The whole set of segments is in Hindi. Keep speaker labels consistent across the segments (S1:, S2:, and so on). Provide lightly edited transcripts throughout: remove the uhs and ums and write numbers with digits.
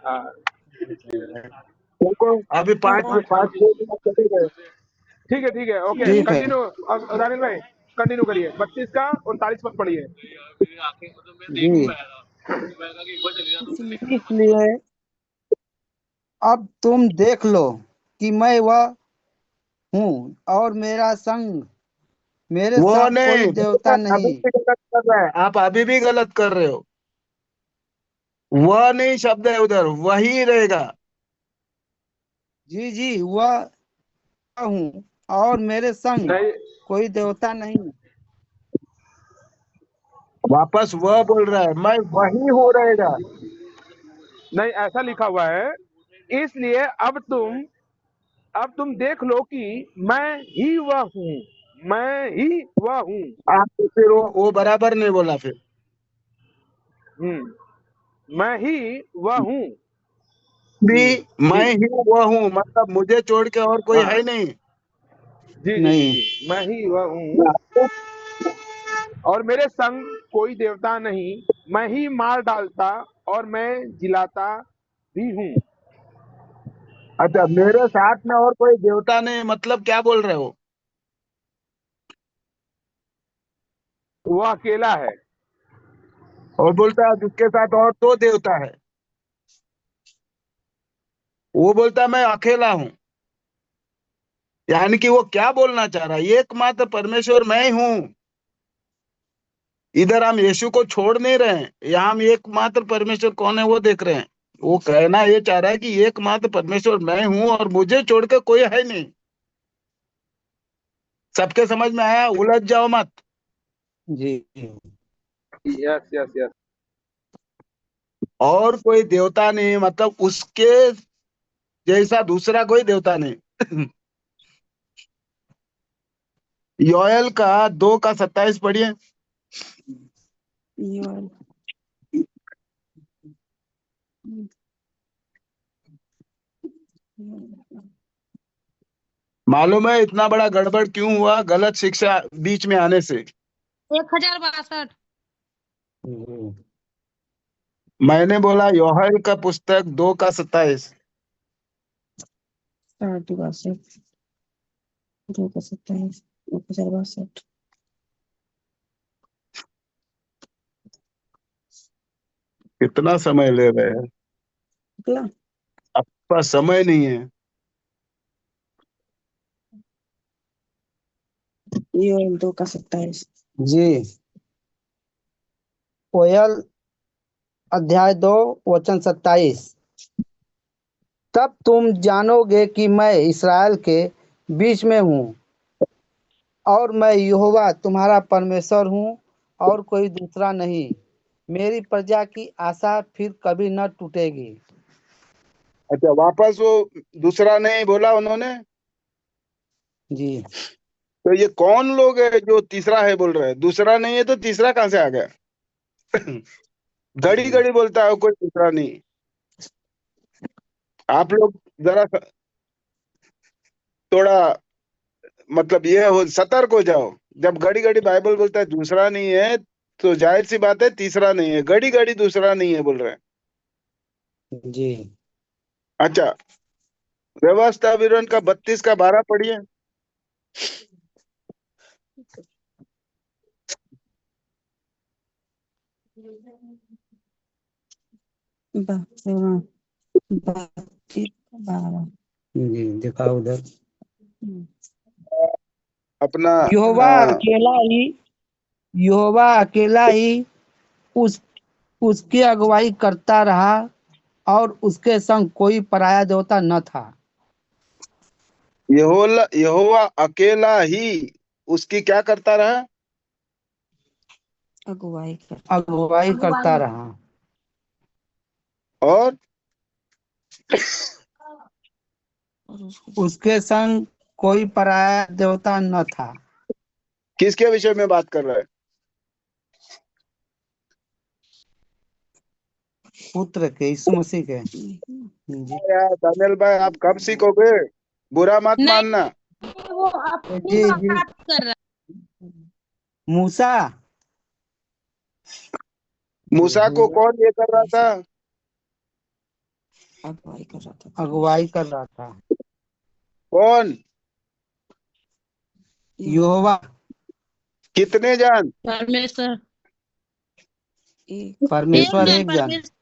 S1: हाँ
S2: देखो अभी पाँच पाँच छह मिनट चले गए।
S1: ठीक है ओके
S3: ठीक है
S1: कंटिन्यू। दानिल भाई कंटिन्यू करिए 32 का 39 पद पढ़िए।
S3: जी। इसलिए अब तुम देख लो कि मैं वह हूँ और मेरे
S2: वो
S3: संग कोई
S2: नहीं,
S3: देवता
S2: अभी
S3: नहीं।
S2: भी गलत कर रहा है, आप अभी भी गलत कर रहे हो। वह नहीं शब्द है उधर, वही रहेगा।
S3: जी जी, वह हूँ और मेरे संग
S1: नहीं
S3: कोई देवता नहीं।
S2: वापस वह बोल रहा है, मैं वही हो रहेगा।
S1: नहीं ऐसा लिखा हुआ है, इसलिए अब तुम देख लो कि मैं ही वह हूँ, मैं ही वह हूँ।
S2: आप तो फिर वो बराबर नहीं बोला फिर।
S1: मैं ही वह हूँ।
S2: भी
S1: जी
S2: मैं
S1: जी
S2: ही वह हूँ, मतलब मुझे छोड़ के और कोई है
S1: हाँ
S2: नहीं।
S1: जी जी जी
S3: नहीं।
S1: जी मैं ही वह हूँ और मेरे संग कोई देवता नहीं। मैं ही मार डालता और मैं जिलाता भी हूँ।
S2: अच्छा, मेरे साथ में और कोई देवता नहीं, मतलब क्या बोल रहे हो?
S1: वह अकेला है।
S2: और बोलता है जिसके साथ और दो देवता है, वो बोलता है मैं अकेला हूँ। यानी कि वो क्या बोलना चाह रहा है, एकमात्र परमेश्वर मैं हूँ। इधर हम यीशु को छोड़ नहीं रहे हैं, यहाँ हम एकमात्र परमेश्वर कौन है वो देख रहे हैं। वो कहना ये चाह रहा है कि एकमात्र परमेश्वर मैं हूँ और मुझे छोड़ के कोई है नहीं। सबके समझ में आया? उलझ जाओ मत।
S3: जी
S1: यस यस यस
S2: और कोई देवता नहीं, मतलब उसके जैसा दूसरा कोई देवता नहीं। योएल का 2 का 27 पढ़िए।
S3: योएल।
S2: मालूम है इतना बड़ा गड़बड़ क्यों हुआ? गलत शिक्षा बीच में आने से।
S4: 1062।
S2: मैंने बोला योएल का पुस्तक 2 का 27।
S4: 862 2 का 27 1062।
S2: कितना समय ले रहे हैं,
S4: निकला।
S2: आपका समय नहीं है।
S4: योएल 2 का 27।
S3: जी। कोयल अध्याय 2 वचन 27। तब तुम जानोगे कि मैं इसराइल के बीच में हूँ और मैं यहोवा तुम्हारा परमेश्वर हूँ और कोई दूसरा नहीं। मेरी प्रजा की आशा फिर कभी न टूटेगी।
S2: अच्छा, वापस वो दूसरा नहीं बोला उन्होंने।
S3: जी
S2: तो ये कौन लोग है जो तीसरा है बोल रहे हैं? दूसरा नहीं है तो तीसरा कहाँ से आ गया? घड़ी
S3: जी
S2: घड़ी बोलता है कोई दूसरा नहीं। आप लोग जरा थोड़ा, मतलब ये हो, सतर्क हो जाओ। जब घड़ी घड़ी बाइबल बोलता है दूसरा नहीं है, तो जाहिर सी बात है तीसरा नहीं है। घड़ी घड़ी दूसरा नहीं है बोल रहे हैं।
S3: जी।
S2: अच्छा, व्यवस्था विवरण का 32 का 12 पढ़िए।
S3: जी दिखाओ उधर।
S2: अपना
S3: यहोवा अकेला ही यहोवा अकेला ही उस उसकी अगुवाई करता रहा और उसके संग कोई पराया देवता न था।
S2: यहोवा अकेला ही उसकी क्या करता रहा?
S3: अगुवाई करता रहा।
S2: और
S3: उसके संग कोई पराया देवता न था।
S2: किसके विषय में बात कर रहा है?
S3: पुत्र के, यीशु मसीह के। जी
S2: यार दानियल भाई, आप कब सीखोगे? बुरा मत
S4: नहीं,
S2: मानना।
S4: वो अपनी
S3: जी जी।
S4: बात कर रहा
S3: मूसा।
S2: मूसा को कौन ये कर रहा था?
S4: अगुवाई कर रहा था।
S3: अगुवाई कर रहा था।
S2: कौन?
S3: यहोवा
S2: कितने जान?
S5: परमेश्वर
S4: एक
S5: एक
S3: परमेश्वर
S5: जन
S3: एक जन।
S5: परमेश्वर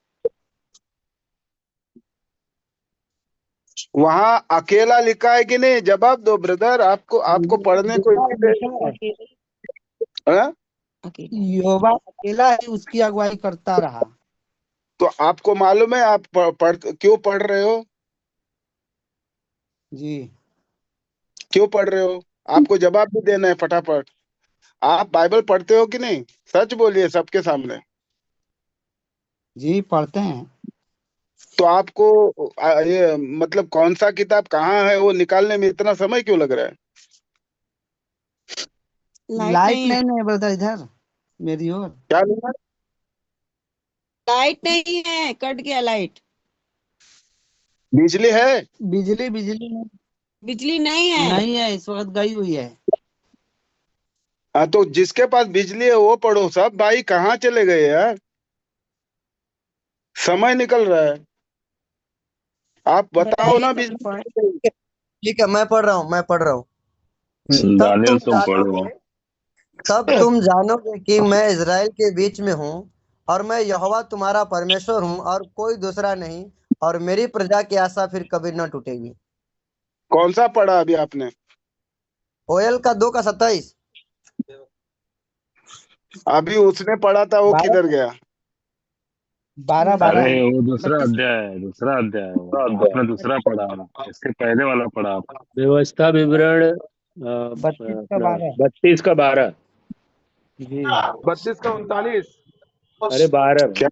S2: वहां अकेला लिखा है कि नहीं? जवाब दो ब्रदर, आपको पढ़ने को
S3: लिखा है।
S2: हाँ?
S4: अकेला
S3: यहोवा अकेला ही उसकी अगुवाई करता रहा।
S2: तो आपको मालूम है आप क्यों पढ़ रहे हो?
S3: जी
S2: क्यों पढ़ रहे हो? आपको जवाब भी देना है फटाफट। आप बाइबल पढ़ते हो कि नहीं? सच बोलिए सबके सामने।
S3: जी पढ़ते हैं।
S2: तो आपको ये मतलब कौन सा किताब कहाँ है वो निकालने में इतना समय क्यों लग रहा है?
S3: लाइट नहीं है ब्रदर इधर मेरी ओर।
S2: क्या लेना?
S4: लाइट नहीं है, कट गया लाइट।
S2: बिजली है?
S3: बिजली बिजली नहीं,
S4: बिजली नहीं है।
S3: नहीं है इस वक्त गई हुई है।
S2: हाँ, तो जिसके पास बिजली है वो पढ़ो। सब भाई कहाँ चले गए यार? समय निकल रहा है। आप बताओ ना
S4: बताइए तो पढ़।
S2: बिजली।
S6: ठीक है, मैं पढ़ रहा हूँ, मैं पढ़ रहा हूँ। तब
S7: दानियल
S6: तुम
S7: तुम पढ़ो।
S6: जानोगे तब तुम जानोगे कि मैं इज़राइल के बीच में हूँ, और मैं यहोवा तुम्हारा परमेश्वर हूँ, और कोई दूसरा नहीं, और मेरी प्रजा की आशा फिर कभी न टूटेगी।
S2: कौन सा पढ़ा अभी आपने?
S6: ओयल का 2 का 27।
S2: अभी उसने पढ़ा था वो किधर
S3: 12
S2: गया?
S3: 12
S7: अरे
S3: 12
S7: वो दूसरा
S6: 32।
S7: अध्याय है, दूसरा अध्याय है वो। आपने दूसरा पढ़ा, इसके पहले वाला पढ़ा आप।
S8: व्यवस्था विवरण
S3: 32 का 12।
S8: 32 का 12।
S3: जी
S1: 32 का 39।
S8: अरे 12 में।
S2: क्या?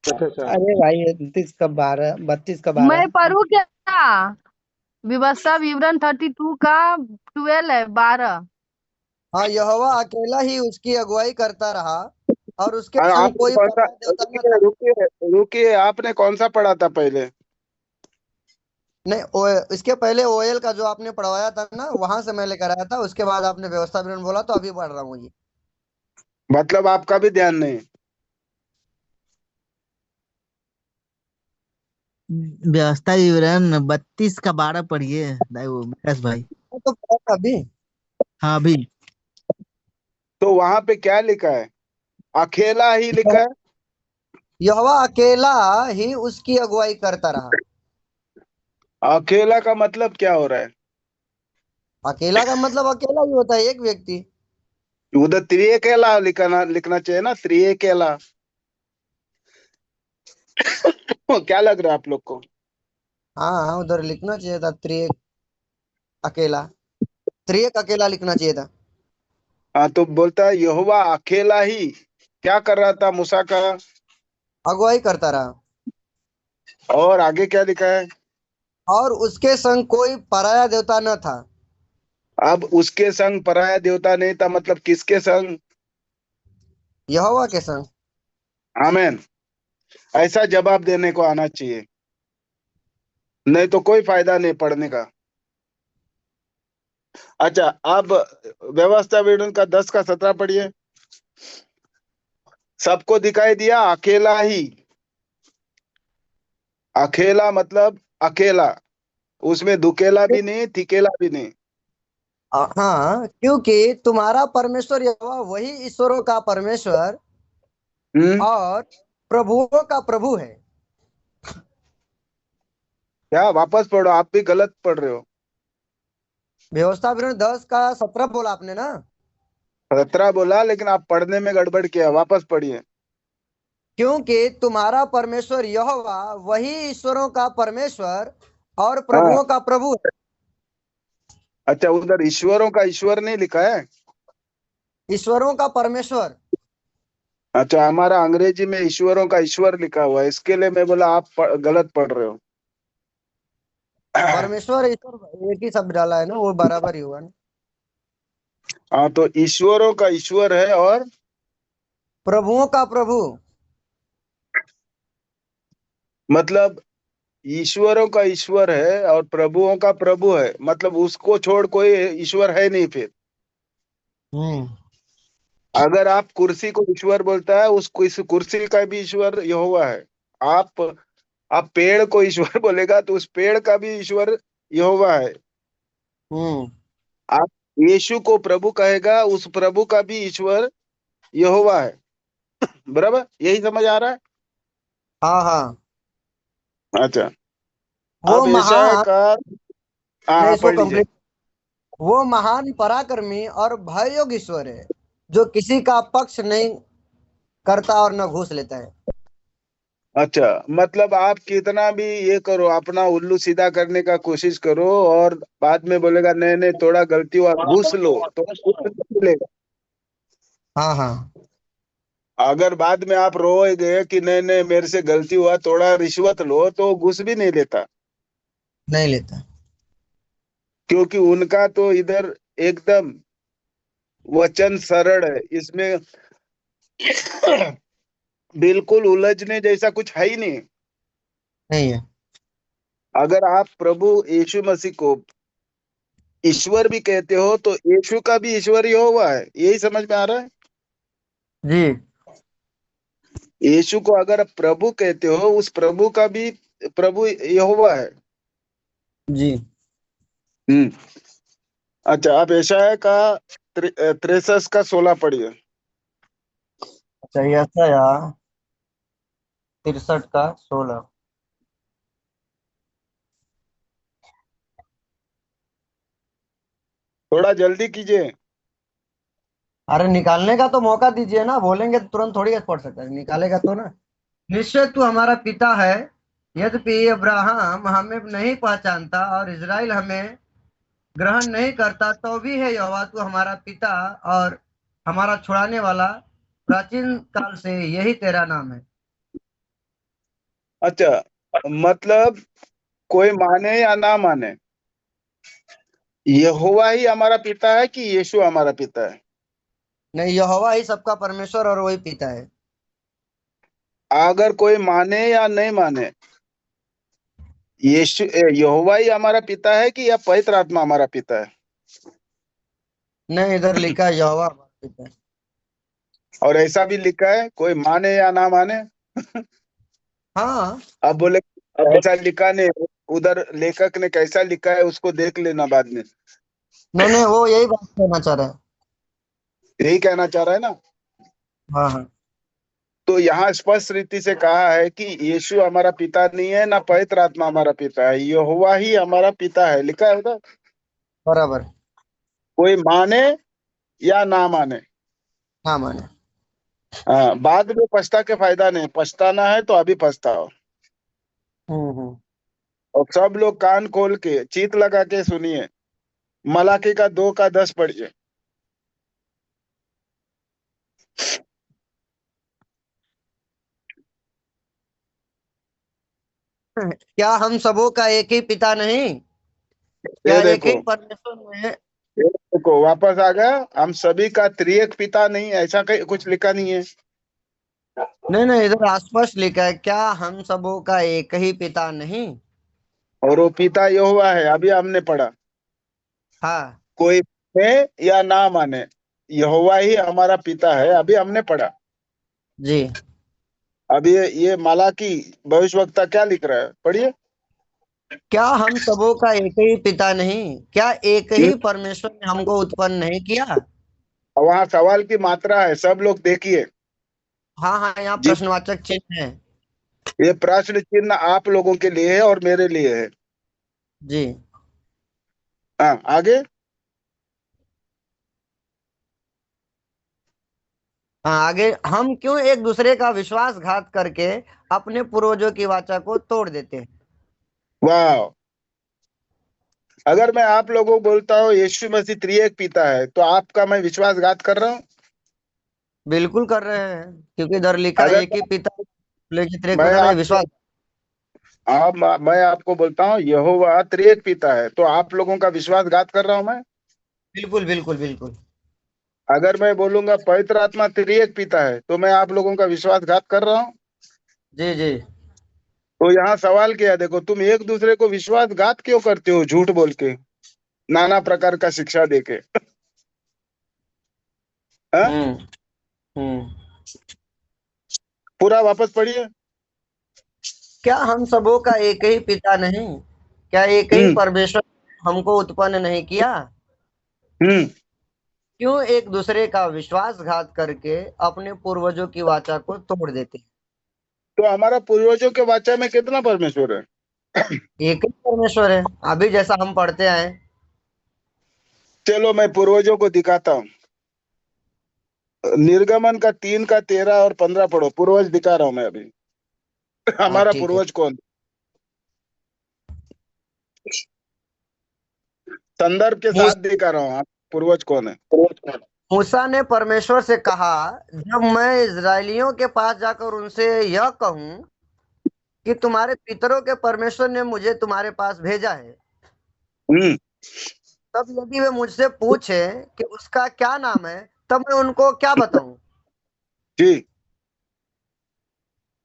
S1: अच्छा अच्छा।
S3: अरे भाई 29 का 12 32 का
S5: मैं
S3: 12।
S5: पढ़ू क्या? व्यवस्था विवरण 32 का 12 है 12।
S6: हाँ, यहोवा अकेला ही उसकी अगुवाई करता रहा, और उसके
S2: और
S6: संग
S2: आपने
S6: कोई
S2: कौन सा?
S6: पराया देवता न
S2: रुकिए
S6: था।
S2: रुकिए रुकिए, आपने कौन सा पढ़ा था पहले?
S6: नहीं, इसके पहले ओयल का जो आपने पढ़वाया था ना, वहां से मैं लेकर आया था। उसके बाद आपने व्यवस्था विवरण बोला, तो अभी पढ़ रहा हूँ ये।
S2: मतलब आपका भी ध्यान नहीं?
S9: व्यवस्था विवरण 32 का 12 पढ़िए वो विकास भाई।
S6: मैं तो पढ़ा था अभी।
S9: हाँ अभी।
S2: तो वहां पे क्या लिखा है? अकेला ही लिखा है?
S6: यहोवा अकेला ही उसकी अगुवाई करता रहा।
S2: अकेला का मतलब क्या हो रहा है?
S6: अकेला का मतलब अकेला ही होता है, एक व्यक्ति।
S2: उधर त्रिएकेला लिखना चाहिए ना, त्रिएकेला। क्या लग रहा है आप लोग को?
S6: हाँ हाँ, उधर लिखना चाहिए था त्रिएक अकेला। त्रिएक अकेला लिखना चाहिए था।
S2: हाँ, तो बोलता है यहोवा अकेला ही क्या कर रहा था मूसा का?
S6: अगुवाई करता रहा,
S2: और आगे क्या लिखा है?
S6: और उसके संग कोई पराया देवता न था।
S2: अब उसके संग पराया देवता नहीं था, मतलब किसके संग?
S6: यहोवा के संग।
S2: आमेन। ऐसा जवाब देने को आना चाहिए, नहीं तो कोई फायदा नहीं पढ़ने का। अच्छा, अब व्यवस्था विवरण का 10 का 17 पढ़िए। सबको दिखाई दिया अकेला ही। अकेला मतलब अकेला, उसमें दुकेला भी नहीं, तिकेला भी नहीं।
S6: हाँ, क्योंकि तुम्हारा परमेश्वर यहोवा वही ईश्वरों का परमेश्वर
S2: हम्म।
S6: और प्रभुओं का प्रभु है।
S2: क्या? वापस पढ़ो, आप भी गलत पढ़ रहे हो।
S6: व्यवस्था विवरण 10 का 17 बोला आपने ना।
S2: 17 बोला, लेकिन आप पढ़ने में गड़बड़ किया, वापस पढ़िए।
S6: क्योंकि तुम्हारा परमेश्वर यहोवा वही ईश्वरों का परमेश्वर और
S2: हाँ।
S6: प्रभुओं का प्रभु है।
S2: अच्छा, उधर ईश्वरों का ईश्वर नहीं लिखा है?
S6: ईश्वरों का परमेश्वर।
S2: अच्छा, हमारा अंग्रेजी में ईश्वरों का ईश्वर लिखा हुआ है, इसके लिए मैं बोला आप गलत पढ़ रहे हो।
S6: परमेश्वर ईश्वर एक ही शब्द डाला है ना, वो बराबर ही हुआ ना।
S2: हाँ, तो ईश्वरों का ईश्वर है और
S6: प्रभुओं का प्रभु।
S2: मतलब ईश्वरों का ईश्वर है और प्रभुओं का प्रभु है, मतलब उसको छोड़ कोई ईश्वर है नहीं फिर।
S6: हम्म।
S2: अगर आप कुर्सी को ईश्वर बोलता है, उस कुर्सी का भी ईश्वर यहोवा है। आप आप पेड़ को ईश्वर बोलेगा तो उस पेड़ का भी ईश्वर यहोवा है।
S6: हम्म।
S2: आप यीशु को प्रभु कहेगा, उस प्रभु का भी ईश्वर यहोवा है। बराबर, यही समझ आ रहा है?
S6: हाँ हाँ।
S2: अच्छा,
S6: वो
S2: अब यशायाह
S6: महान,
S2: का, हाँ
S6: मैं
S2: हाँ,
S6: इसको
S2: पढ़ लीजिए।
S6: कंप्लीट, वो महान पराक्रमी और भययोग्य ईश्वर है, जो किसी का पक्ष नहीं करता और न घूस लेता है।
S2: अच्छा, मतलब आप कितना भी ये करो, अपना उल्लू सीधा करने का कोशिश करो, और बाद में बोलेगा नहीं नहीं थोड़ा गलती हुआ, घूस लो, तो घूस नहीं मिलेगा।
S6: हाँ हाँ।
S2: अगर बाद में आप रोएगे कि नहीं नहीं मेरे से गलती हुआ, थोड़ा रिश्वत लो, तो घूस भी नहीं लेता।
S6: नहीं लेता।
S2: क्योंकि उनका तो इधर एकदम वचन सरल है, इसमें बिल्कुल उलझने जैसा कुछ है ही नहीं।
S6: नहीं है।
S2: अगर आप प्रभु यीशु मसीह को ईश्वर भी कहते हो, तो यीशु का भी ईश्वर ही हुआ है, यही समझ में आ रहा है?
S6: जी
S2: यीशु को अगर आप प्रभु कहते हो, उस प्रभु का भी प्रभु यहोवा है।
S6: जी।
S2: हम्म। अच्छा, आप यशायाह का 63 का 16 पढ़िए।
S6: अच्छा, ये ऐसा यार, 63 का 16।
S2: थोड़ा जल्दी कीजिए।
S6: अरे निकालने का तो मौका दीजिए ना, बोलेंगे तो तुरंत थोड़ी पढ़ सकते हैं, निकालेगा तो ना। निश्चय तू हमारा पिता है, यद्यपि अब्राहम हमें नहीं पहचानता और इजराइल हमें ग्रहण नहीं करता, तो भी है यहोवा तू हमारा पिता और हमारा छुड़ाने वाला, प्राचीन काल से यही तेरा नाम है।
S2: अच्छा, मतलब कोई माने या ना माने, यहोवा ही हमारा पिता है कि यीशु हमारा पिता है?
S6: नहीं, यहोवा ही सबका परमेश्वर और वही पिता है।
S2: अगर कोई माने या नहीं माने, यीशु यहोवा ही हमारा पिता है कि या पवित्र आत्मा हमारा पिता है?
S6: नहीं, इधर लिखा है यहोवा हमारा पिता है।
S2: और ऐसा भी लिखा है, कोई माने या ना माने।
S6: हाँ।
S2: अब बोले ऐसा लिखा नहीं, उधर लेखक ने कैसा लिखा है उसको देख लेना बाद में।
S6: नहीं नहीं, वो यही बात कहना चाह रहा है।
S2: यही कहना चाह रहा है ना?
S6: हाँ हाँ।
S2: तो यहाँ स्पष्ट रीति से कहा है कि यीशु हमारा पिता नहीं है, ना पवित्र आत्मा हमारा पिता है, यहोवा ही हमारा पिता है, लिखा है उधर।
S6: बराबर।
S2: कोई माने या ना माने,
S6: हाँ माने।
S2: हाँ, बाद में पछता के फायदा नहीं, पछताना है तो अभी पछताओ।
S6: हम्म।
S2: और सब लोग कान खोल के चीत लगा के सुनिए, मलाकी का 2 का 10 पढ़िए।
S6: क्या हम सबों का एक ही पिता नहीं? क्या
S2: ये
S6: एक ही
S2: देखो,
S6: परमेश्वर में?
S2: ये देखो वापस आ गया, हम सभी का त्रिएक पिता नहीं, ऐसा कहीं कुछ लिखा नहीं है।
S6: नहीं नहीं, इधर स्पष्ट लिखा है, क्या हम सबों का एक ही पिता नहीं?
S2: और वो पिता यहोवा है, अभी हमने पढ़ा।
S6: हाँ।
S2: कोई माने या ना माने, यहोवा ही हमारा पिता है, अभी हमने पढ़ा।
S6: जी।
S2: अभी ये मलाकी भविष्यवक्ता क्या लिख रहा है, पढ़िए।
S6: क्या हम सबों का एक ही पिता नहीं? क्या एक ही परमेश्वर ने हमको उत्पन्न नहीं किया?
S2: वहां सवाल की मात्रा है, सब लोग देखिए।
S6: हाँ हाँ, यहाँ
S2: जी,
S6: प्रश्नवाचक चिन्ह है।
S2: ये प्रश्न चिन्ह आप लोगों के लिए है और मेरे लिए है।
S6: जी।
S2: हाँ, आगे।
S6: हाँ, आगे, हम क्यों एक दूसरे का विश्वासघात करके अपने पूर्वजों की वाचा को तोड़ देते हैं?
S2: वाह, अगर मैं आप लोगों को बोलता हूँ यीशु मसीह त्रिएक पिता है, तो आपका मैं विश्वासघात कर रहा हूँ?
S6: बिल्कुल कर रहे हैं, क्योंकि इधर लिखा है
S2: अगर
S6: एक ही पिता, लेकिन त्रिएक
S2: मैं
S6: पिता नहीं,
S2: आपको
S6: विश्वास।
S2: मैं आपको बोलता हूँ यहोवा त्रिएक पिता है, तो आप लोगों का विश्वासघात कर रहा हूँ मैं?
S6: बिल्कुल बिल्कुल बिल्कुल।
S2: अगर मैं बोलूंगा पवित्र आत्मा त्रिएक पिता है, तो मैं आप लोगों का विश्वासघात कर रहा हूँ?
S6: जी जी।
S2: तो यहाँ सवाल क्या है, देखो, तुम एक दूसरे को विश्वासघात क्यों करते हो, झूठ बोल के, नाना प्रकार का शिक्षा देके? हाँ?
S6: हम्म।
S2: पूरा वापस पढ़िए।
S6: क्या हम सबों का एक ही पिता नहीं? क्या एक ही परमेश्वर हमको उत्पन्न नहीं किया?
S2: हम्म
S6: क्यों एक दूसरे का विश्वासघात करके अपने पूर्वजों की वाचा को तोड़ देते हैं?
S2: तो हमारा पूर्वजों के वाचा में कितना परमेश्वर है?
S6: एक ही परमेश्वर है, अभी जैसा हम पढ़ते आए।
S2: चलो मैं पूर्वजों को दिखाता हूँ। निर्गमन का 3 का 13 और 15 पढ़ो। पूर्वज दिखा रहा हूं मैं अभी। हमारा
S6: ठीक है।
S2: पूर्वज कौन? संदर्भ के साथ दिखा रहा हूँ। आप पूर्वज कौन है?
S6: मूसा ने परमेश्वर से कहा, जब मैं इजरायलियों के पास जाकर उनसे यह कहूं कि तुम्हारे पितरों के परमेश्वर ने मुझे तुम्हारे पास भेजा है,
S2: हम्म
S6: तब यदि वे मुझसे पूछे कि उसका क्या नाम है, तब मैं उनको क्या बताऊं?
S2: जी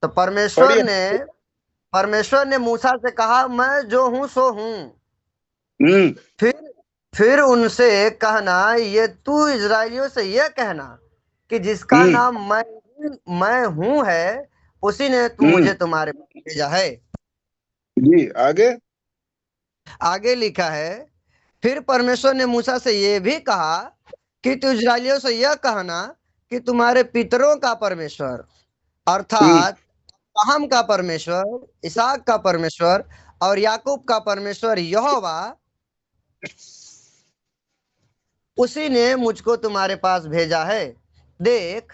S6: तो
S2: पढ़िए।
S6: परमेश्वर ने मूसा से कहा, मैं जो हूं सो हूं।
S2: हम्म
S6: फिर फिर उनसे कहना, ये तू इजरायलियों से यह कहना कि जिसका
S2: हम्म
S6: नाम मैं हूं है, उसी ने तू
S2: हम्म
S6: मुझे तुम्हारे पास भेजा है।
S2: जी आगे।
S6: आगे लिखा है, फिर परमेश्वर ने मूसा से यह भी कहा कि तू इजरायलियों से यह कहना कि तुम्हारे पितरों का परमेश्वर,
S2: हम्म
S6: अर्थात अब्राहम का परमेश्वर, इसहाक का परमेश्वर और याकूब का परमेश्वर यहोवा, उसी ने मुझको तुम्हारे पास भेजा है। देख,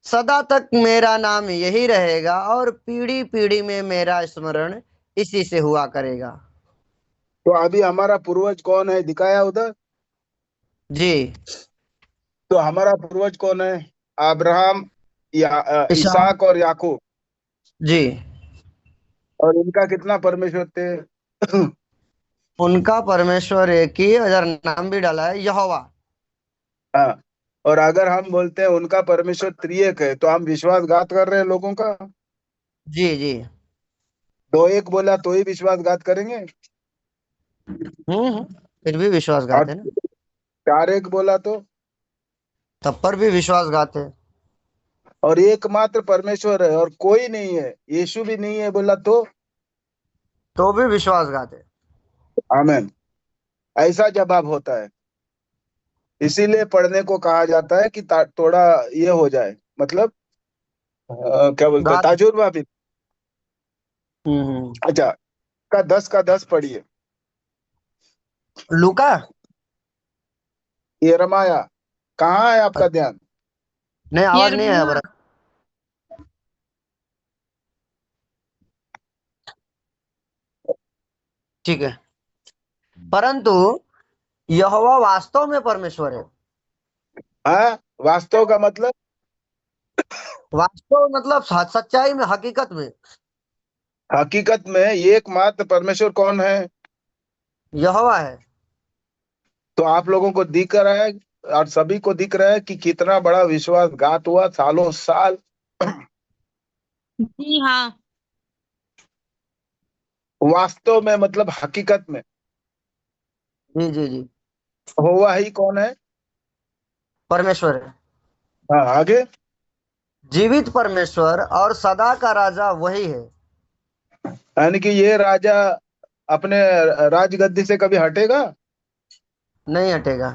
S6: सदा तक मेरा नाम यही रहेगा और पीढ़ी पीढ़ी में मेरा स्मरण इसी से हुआ करेगा।
S2: तो अभी हमारा पूर्वज कौन है दिखाया उधर?
S6: जी।
S2: तो हमारा पूर्वज कौन है? अब्राहम,
S6: इसहाक।
S2: इसहाक और याकूब।
S6: जी।
S2: और इनका कितना परमेश्वर थे?
S6: उनका परमेश्वर एक ही, अगर नाम भी डाला है यहोवा।
S2: हाँ। और अगर हम बोलते हैं उनका परमेश्वर त्रिएक है, तो हम विश्वासघात कर रहे हैं लोगों का।
S6: जी जी।
S2: दो एक बोला तो ही विश्वासघात करेंगे।
S6: फिर भी विश्वासघात
S2: और
S6: है ना।
S2: 4 एक बोला
S6: तब पर भी विश्वासघात है।
S2: और एकमात्र परमेश्वर है और कोई नहीं है, यीशु भी नहीं है बोला
S6: तो भी विश्वासघात है।
S2: आमेन। ऐसा जवाब होता है। इसीलिए पढ़ने को कहा जाता है कि थोड़ा ये हो जाए, मतलब क्या बोलते हैं,
S6: घात।
S2: ताजुर्बा भी।
S6: हम्म।
S2: अच्छा, का 10 पढ़िए।
S6: लूका।
S2: यिर्मयाह। कहाँ है आपका ध्यान?
S6: नहीं, आवाज नहीं आया
S5: यिर्मयाह।
S6: बरा। ठीक है। परंतु यहोवा वास्तव में परमेश्वर है।
S2: हाँ, वास्तव का मतलब?
S6: वास्तव मतलब सच्चाई में, हकीकत में
S2: हकीकत में एकमात्र परमेश्वर कौन है?
S6: यहोवा है।
S2: तो आप लोगों को दिख रहा है और सभी को दिख रहा है कि कितना बड़ा विश्वासघात हुआ सालों साल।
S5: जी हाँ।
S2: वास्तव में मतलब हकीकत में
S6: जी जी जी।
S2: हुआ ही कौन है?
S6: परमेश्वर है,
S2: हाँ आगे।
S6: जीवित परमेश्वर और सदा का राजा वही है।
S2: यानी कि ये राजा अपने राजगद्दी से कभी हटेगा?
S6: नहीं हटेगा।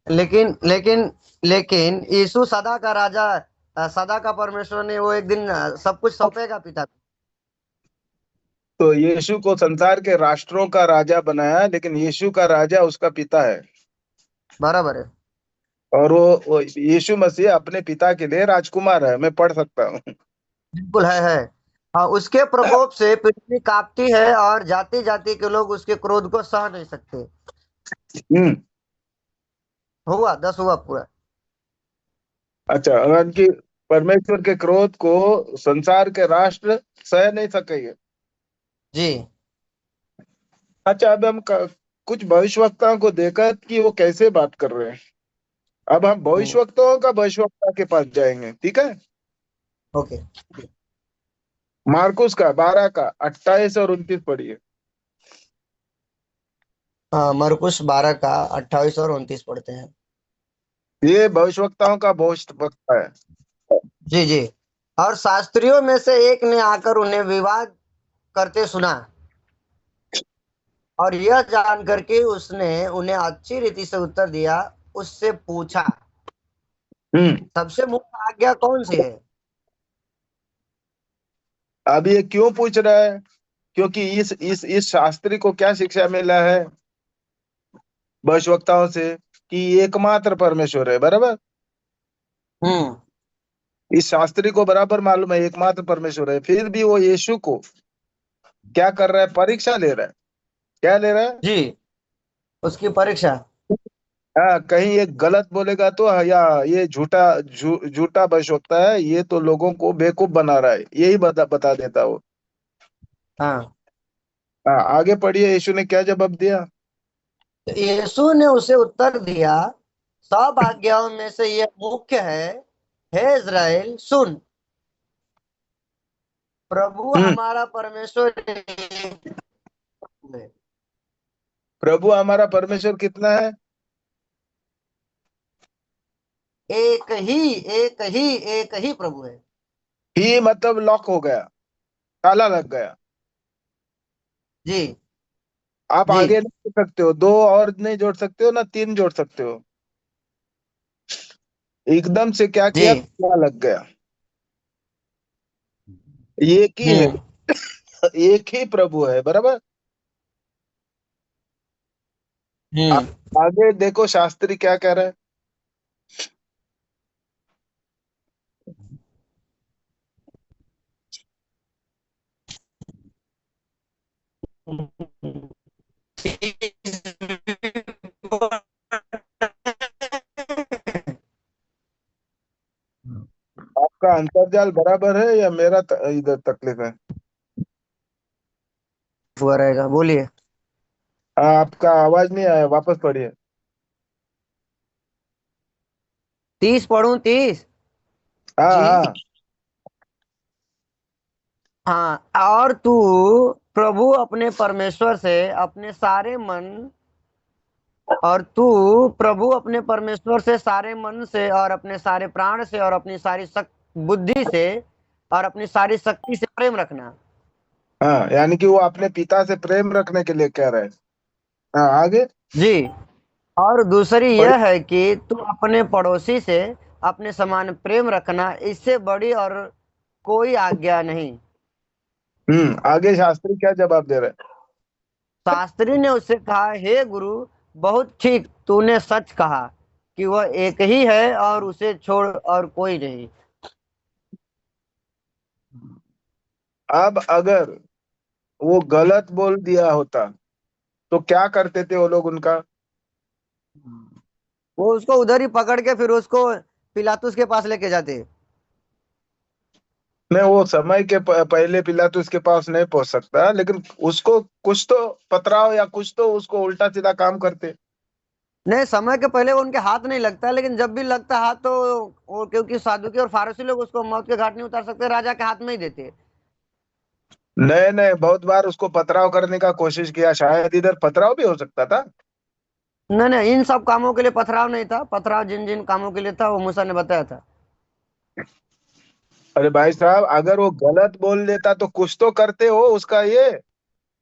S6: लेकिन लेकिन लेकिन यीशु सदा का राजा, सदा का परमेश्वर ने, वो एक दिन सब कुछ सौंपेगा पिता को।
S2: तो यीशु को संसार के राष्ट्रों का राजा बनाया, लेकिन यीशु का राजा उसका पिता है।
S6: बराबर है।
S2: और वो यीशु मसीह अपने पिता के लिए राजकुमार है। मैं पढ़ सकता हूँ।
S6: बिल्कुल है। हाँ, उसके प्रकोप से पृथ्वी कांपती है और जाति जाति के लोग उसके क्रोध को सह नहीं सकते।
S2: हम्म
S6: हुआ 10 हुआ पूरा।
S2: अच्छा, यानी कि परमेश्वर के क्रोध को संसार के राष्ट्र सह नहीं सकेंगे।
S6: जी।
S2: अच्छा, अब हम कुछ भविष्यवक्ताओं को देखा कि वो कैसे बात कर रहे हैं। अब हम
S6: हम्म,
S2: भविष्यवक्ताओं का भविष्यवक्ता के पास जाएंगे, ठीक है?
S6: ओके।
S2: मार्कुस का 12 का 28 और 29 पढ़िए।
S6: हाँ, मरकुस 12 का 28 और 29 पढ़ते हैं।
S2: ये भविष्यवक्ताओं का भविष्यवक्ता है।
S6: जी जी। और शास्त्रियों में से एक ने आकर उन्हें विवाद करते सुना, और यह जान करके उसने उन्हें अच्छी रीति से उत्तर दिया। उससे पूछा,
S2: हम्म।
S6: सबसे मुख्य आज्ञा कौन सी है?
S2: अब ये क्यों पूछ रहा है? क्योंकि इस शास्त्री को क्या शिक्षा मिला है भविष्यवक्ताओं से कि एकमात्र परमेश्वर है, बराबर।
S6: हम्म।
S2: इस शास्त्री को बराबर मालूम है एकमात्र परमेश्वर है, फिर भी वो यीशु को क्या कर रहा है? परीक्षा ले रहा है। क्या ले रहा है?
S6: जी, उसकी परीक्षा।
S2: हाँ, कहीं ये गलत बोलेगा तो, या ये झूठा भविष्यवक्ता है, ये तो लोगों को बेवकूफ बना रहा है, यही बता देता वो।
S6: हाँ,
S2: हाँ, आगे पढ़िए, यीशु ने क्या जवाब दिया?
S6: तो यीशु ने उसे उत्तर दिया, सब आज्ञाओं में से यह मुख्य है, हे इज़राइल सुन, प्रभु
S2: हम्म।
S6: हमारा परमेश्वर एक है।
S2: प्रभु हमारा परमेश्वर कितना है?
S6: एक ही, एक ही, एक ही प्रभु है।
S2: ही मतलब लॉक हो गया, ताला लग गया।
S6: जी,
S2: आप
S6: जी,
S2: आगे नहीं जोड़ सकते हो, दो और नहीं जोड़ सकते हो, ना तीन जोड़ सकते हो। एकदम से क्या
S6: जी।
S2: किया? ताला लग गया। एक ही है,
S6: हम्म।
S2: एक ही प्रभु है, बराबर।
S6: हम्म।
S2: आगे देखो शास्त्री क्या कह रहा है। आपका अंतर्जाल बराबर है या मेरा इधर तकलीफ है?
S6: हुआ रहेगा, बोलिए।
S2: हाँ, आपका आवाज नहीं आया, वापस पढ़िए।
S6: 30 पढ़ूं, 30?
S2: हाँ,
S6: जी,
S2: हाँ।
S6: हाँ। और तू प्रभु अपने परमेश्वर से अपने सारे मन, और तू प्रभु अपने परमेश्वर से सारे मन से और अपने सारे प्राण से और अपनी सारी बुद्धि से और अपनी सारी शक्ति से प्रेम रखना।
S2: हाँ, यानी कि वो अपने पिता से प्रेम रखने के लिए कह रहे हैं। हाँ, आगे
S6: जी। और दूसरी
S2: पढ़िए।
S6: यह है कि तू अपने पड़ोसी से अपने समान प्रेम रखना, इससे बड़ी और कोई आज्ञा नहीं।
S2: आगे शास्त्री क्या जवाब दे रहे हैं?
S6: शास्त्री ने उससे कहा, हे गुरु, बहुत ठीक तूने सच कहा कि वह एक ही है और उसे छोड़ और कोई नहीं।
S2: अब अगर वो गलत बोल दिया होता तो क्या करते थे वो लोग उनका?
S6: वो उसको उधर ही पकड़ के फिर उसको पिलातुस के पास लेके जाते।
S2: नहीं, वो समय के पहले पिलातुस उसके पास नहीं पहुंच सकता, लेकिन उसको कुछ तो पथराव या कुछ तो उसको उल्टा सीधा काम करते।
S6: नहीं, समय के पहले वो उनके हाथ नहीं लगता, लेकिन जब भी लगता हाथ तो वो, क्योंकि साधुकी और फारसी लोग उसको मौत के घाट नहीं उतार सकते, राजा के हाथ में ही देते।
S2: नहीं, नहीं, बहुत बार उसको पथराव करने का कोशिश किया, शायद इधर पथराव भी हो सकता था।
S6: नहीं, नहीं, इन सब कामों के लिए पथराव नहीं था। पथराव जिन जिन कामों के लिए था वो मूसा ने बताया था।
S2: अरे भाई साहब, अगर वो गलत बोल देता तो कुछ तो करते हो उसका ये।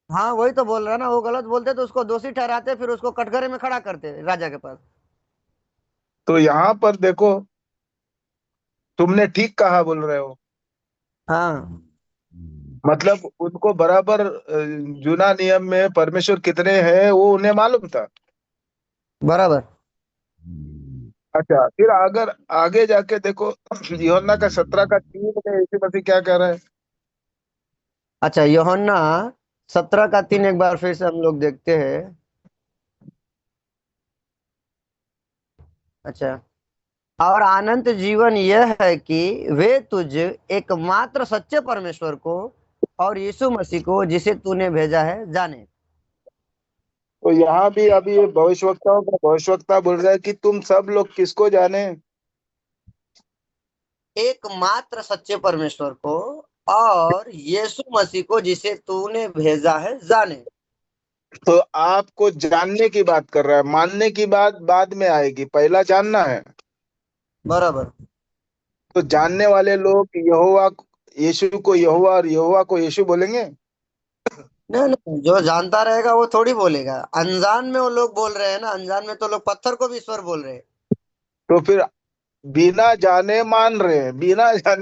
S6: हाँ, वही तो बोल रहा ना, वो गलत बोलते तो उसको दोषी ठहराते, फिर उसको कटघरे में खड़ा करते राजा के पास।
S2: तो यहाँ पर देखो, तुमने ठीक कहा बोल रहे हो।
S6: हाँ,
S2: मतलब उनको बराबर जूना नियम में परमेश्वर कितने हैं वो उन्हें मालूम था।
S6: बराबर।
S2: अच्छा, फिर अगर आगे जाके देखो यूहन्ना का 17 का 3 में यीशु मसीह क्या कह रहा है?
S6: अच्छा, यूहन्ना 17 का 3 एक बार फिर से हम लोग देखते हैं। अच्छा, और अनंत जीवन यह है कि वे तुझ एकमात्र सच्चे परमेश्वर को और यीशु मसीह को जिसे तूने भेजा है जाने।
S2: तो यहाँ भी अभी ये भविष्यवक्ताओं का भविष्यवक्ता बोल रहा है कि तुम सब लोग किसको जाने?
S6: एकमात्र सच्चे परमेश्वर को और यीशु मसीह को जिसे तूने भेजा है जाने।
S2: तो आपको जानने की बात कर रहा है, मानने की बात बाद में आएगी, पहला जानना है।
S6: बराबर।
S2: तो जानने वाले लोग यहोवा यीशु को यहोवा और यहोवा को यीशु बोलेंगे?
S6: नहीं नहीं, जो जानता रहेगा वो थोड़ी बोलेगा। अनजान में वो लोग बोल रहे हैं ना, अनजान में तो लोग पत्थर को भी ईश्वर बोल रहे हैं।
S2: तो फिर बिना जाने मान रहे हैं, बिना जाने